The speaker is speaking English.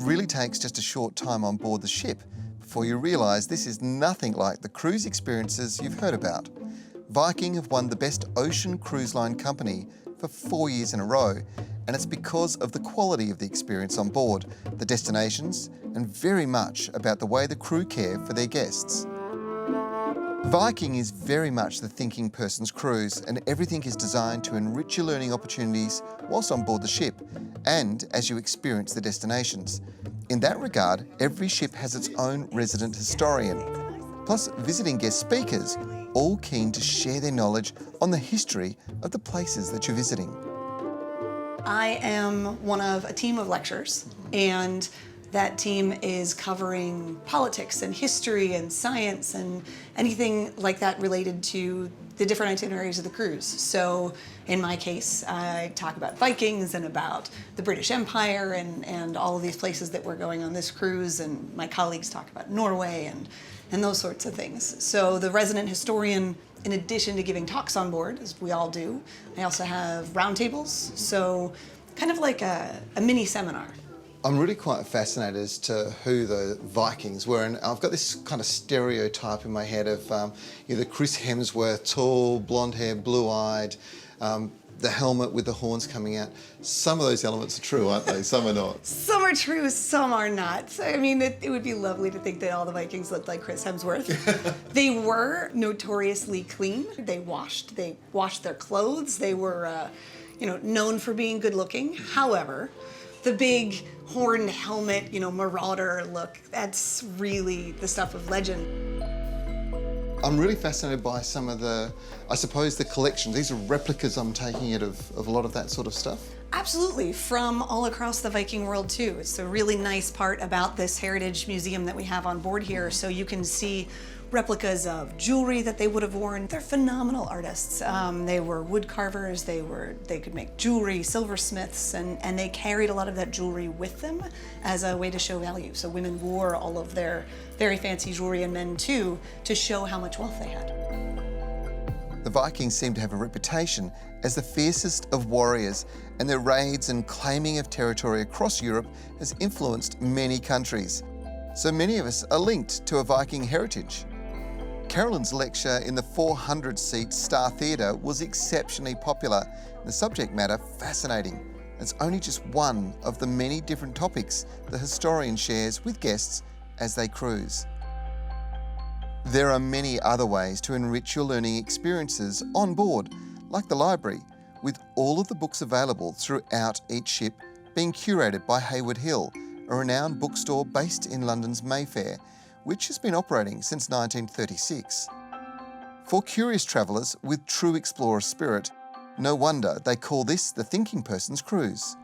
really takes just a short time on board the ship before you realise this is nothing like the cruise experiences you've heard about. Viking have won the Best Ocean Cruise Line Company for 4 years in a row, and it's because of the quality of the experience on board, the destinations, and very much about the way the crew care for their guests. Viking is very much the thinking person's cruise, and everything is designed to enrich your learning opportunities whilst on board the ship and as you experience the destinations. In that regard, every ship has its own resident historian, plus visiting guest speakers, all keen to share their knowledge on the history of the places that you're visiting. I am one of a team of lecturers, and that team is covering politics and history and science and anything like that related to the different itineraries of the cruise. So in my case, I talk about Vikings and about the British Empire and all of these places that we're going on this cruise, and my colleagues talk about Norway and those sorts of things. So the resident historian, in addition to giving talks on board, as we all do, I also have roundtables, so kind of like a mini seminar. I'm really quite fascinated as to who the Vikings were, and I've got this kind of stereotype in my head of the Chris Hemsworth, tall, blonde hair, blue-eyed, the helmet with the horns coming out. Some of those elements are true, aren't they? Some are not. Some are true, some are not. I mean, it would be lovely to think that all the Vikings looked like Chris Hemsworth. They were notoriously clean. They washed their clothes. They were, known for being good looking. However, the big horned helmet, marauder look, that's really the stuff of legend. I'm really fascinated by some of the collections. These are replicas, I'm taking it, of a lot of that sort of stuff. Absolutely, from all across the Viking world too. It's a really nice part about this heritage museum that we have on board here. So you can see replicas of jewelry that they would have worn. They're phenomenal artists. They were wood carvers, they could make jewelry, silversmiths, and they carried a lot of that jewelry with them as a way to show value. So women wore all of their very fancy jewelry, and men too, to show how much wealth they had. The Vikings seem to have a reputation as the fiercest of warriors, and their raids and claiming of territory across Europe has influenced many countries. So many of us are linked to a Viking heritage. Carolyn's lecture in the 400-seat Star Theatre was exceptionally popular, and the subject matter fascinating. It's only just one of the many different topics the historian shares with guests as they cruise. There are many other ways to enrich your learning experiences on board, like the library, with all of the books available throughout each ship being curated by Hayward Hill, a renowned bookstore based in London's Mayfair, which has been operating since 1936. For curious travellers with true explorer spirit, no wonder they call this the thinking person's cruise.